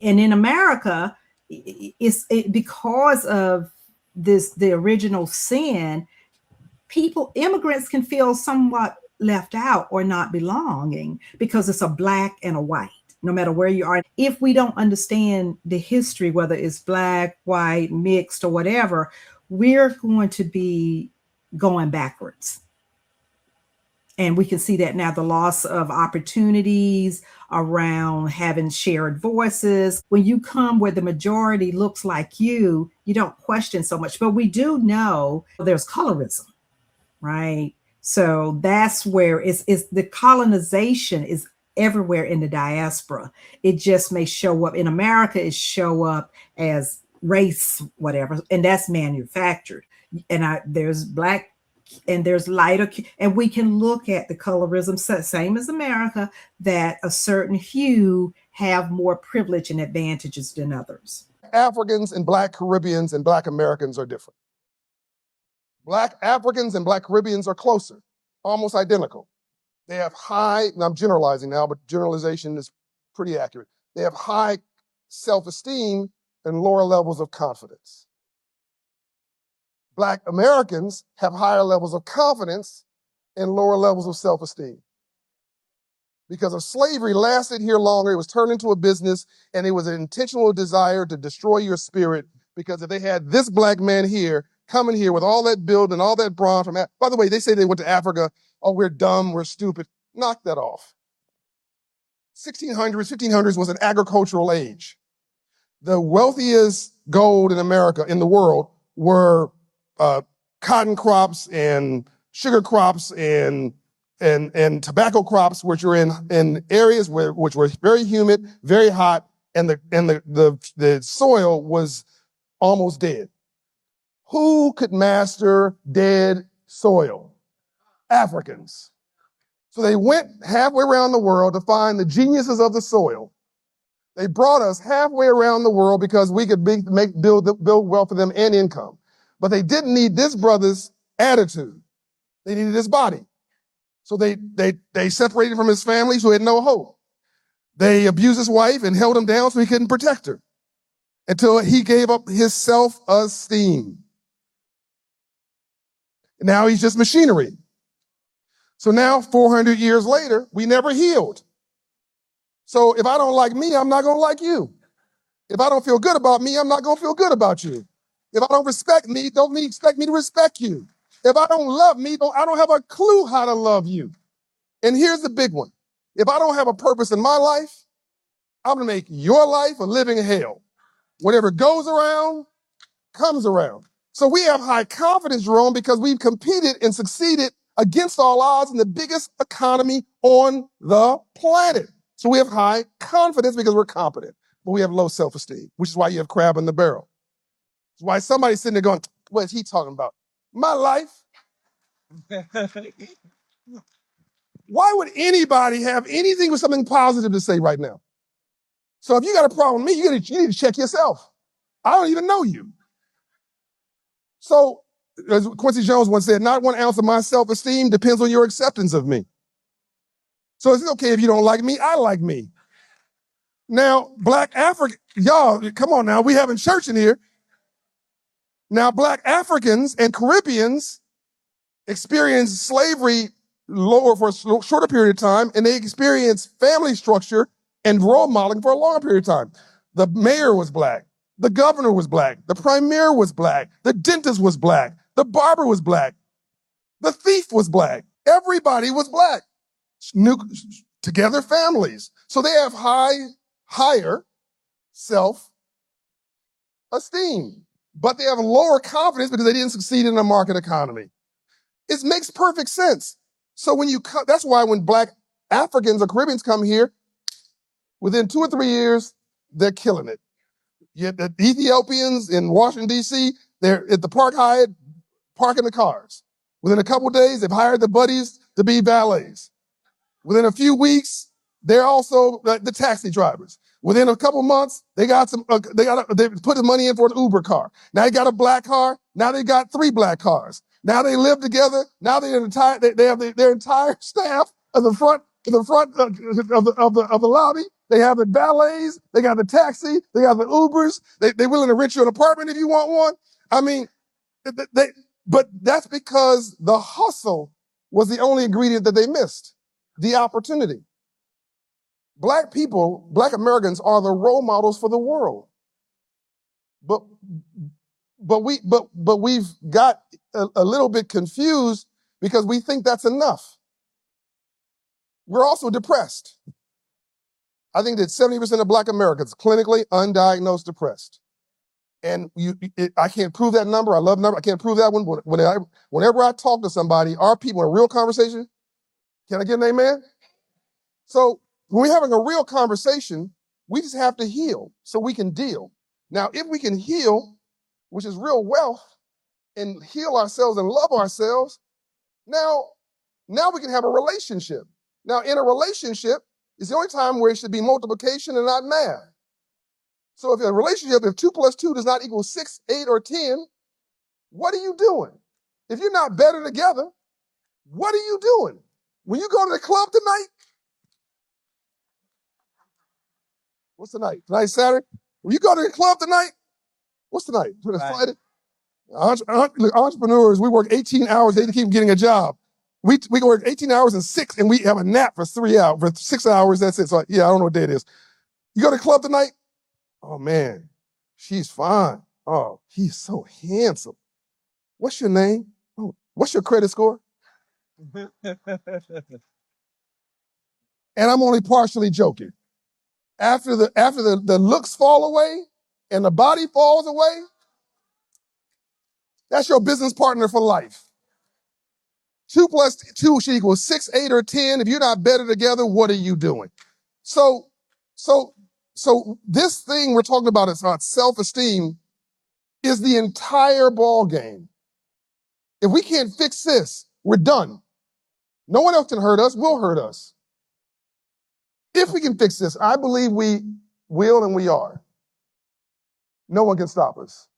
And in America, because of the original sin, immigrants can feel somewhat left out or not belonging because it's a black and a white, no matter where you are. If we don't understand the history, whether it's black, white, mixed, or whatever, we're going to be going backwards. And we can see that now, the loss of opportunities around having shared voices. When you come where the majority looks like you don't question so much. But we do know there's colorism, right? So that's where it's the colonization is everywhere in the diaspora. It just may show up in America, it show up as race, whatever, and that's manufactured. And there's black and there's lighter, and we can look at the colorism, same as America, that a certain hue have more privilege and advantages than others. Africans and Black Caribbeans and Black Americans are different. Black Africans and Black Caribbeans are closer, almost identical. They have high, and I'm generalizing now, but generalization is pretty accurate. They have high self-esteem and lower levels of confidence. Black Americans have higher levels of confidence and lower levels of self-esteem. Because of slavery lasted here longer, it was turned into a business, and it was an intentional desire to destroy your spirit, because if they had this black man here, coming here with all that build and all that bronze from, by the way, they say they went to Africa, oh, we're dumb, we're stupid. Knock that off. 1600s, 1500s was an agricultural age. The wealthiest gold in America, in the world, were cotton crops and sugar crops and tobacco crops, which are in areas which were very humid, very hot, and the soil was almost dead. Who could master dead soil? Africans. So they went halfway around the world to find the geniuses of the soil. They brought us halfway around the world because we could build wealth for them and income. But they didn't need this brother's attitude. They needed his body. So they separated from his family, so he had no hope. They abused his wife and held him down so he couldn't protect her until he gave up his self-esteem. Now he's just machinery. So now, 400 years later, we never healed. So if I don't like me, I'm not going to like you. If I don't feel good about me, I'm not going to feel good about you. If I don't respect me, don't expect me to respect you. If I don't love me, I don't have a clue how to love you. And here's the big one. If I don't have a purpose in my life, I'm going to make your life a living hell. Whatever goes around, comes around. So we have high confidence, Jerome, because we've competed and succeeded against all odds in the biggest economy on the planet. So we have high confidence because we're competent, but we have low self-esteem, which is why you have crab in the barrel. It's why somebody's sitting there going, what is he talking about? My life? Why would anybody have anything with something positive to say right now? So if you got a problem with me, you need to check yourself. I don't even know you. So, as Quincy Jones once said, not 1 ounce of my self-esteem depends on your acceptance of me. So it's okay if you don't like me, I like me. Now, Black African, y'all, come on now, we having church in here. Now, Black Africans and Caribbeans experienced slavery lower for a shorter period of time, and they experienced family structure and role modeling for a longer period of time. The mayor was Black. The governor was Black. The premier was Black. The dentist was Black. The barber was Black. The thief was Black. Everybody was Black. Together families. So they have higher self-esteem, but they have lower confidence because they didn't succeed in a market economy. It makes perfect sense. So that's why when Black Africans or Caribbeans come here, within 2 or 3 years, they're killing it. Yet the Ethiopians in Washington, D.C., they're at the Park Hyatt parking the cars. Within a couple of days, they've hired the buddies to be valets. Within a few weeks, they're also the taxi drivers. Within a couple of months, they put the money in for an Uber car. Now they got a Black car. Now they got 3 Black cars. Now they live together. Now they have their entire staff in the front of the lobby, They have the valets, they got the taxi, they got the Ubers, they're willing to rent you an apartment if you want one. I mean, but that's because the hustle was the only ingredient that they missed, the opportunity. Black people, Black Americans are the role models for the world. But we've got a little bit confused because we think that's enough. We're also depressed. I think that 70% of Black Americans clinically undiagnosed depressed. And I can't prove that number. I love number. I can't prove that one. Whenever I talk to somebody, our people in a real conversation, can I get an amen? So when we're having a real conversation, we just have to heal so we can deal. Now, if we can heal, which is real wealth, and heal ourselves and love ourselves, now we can have a relationship. Now, in a relationship, it's the only time where it should be multiplication and not math. So if in a relationship, if 2 + 2 does not equal 6, 8, or 10, what are you doing? If you're not better together, what are you doing? When you go to the club tonight, what's tonight? Tonight's Saturday. When you go to the club tonight, what's tonight? Friday. Entrepreneurs, we work 18 hours, they keep getting a job. We can work 18 hours and 6, and we have a nap for 3 hours, for 6 hours, that's it. So yeah, I don't know what day it is. You go to the club tonight? Oh man, she's fine. Oh, he's so handsome. What's your name? Oh, what's your credit score? And I'm only partially joking. After the looks fall away and the body falls away, that's your business partner for life. 2 + 2 should equal 6, 8, or 10. If you're not better together, what are you doing? So this thing we're talking about is self-esteem is the entire ball game. If we can't fix this, we're done. No one else can hurt us, we'll hurt us. If we can fix this, I believe we will and we are. No one can stop us.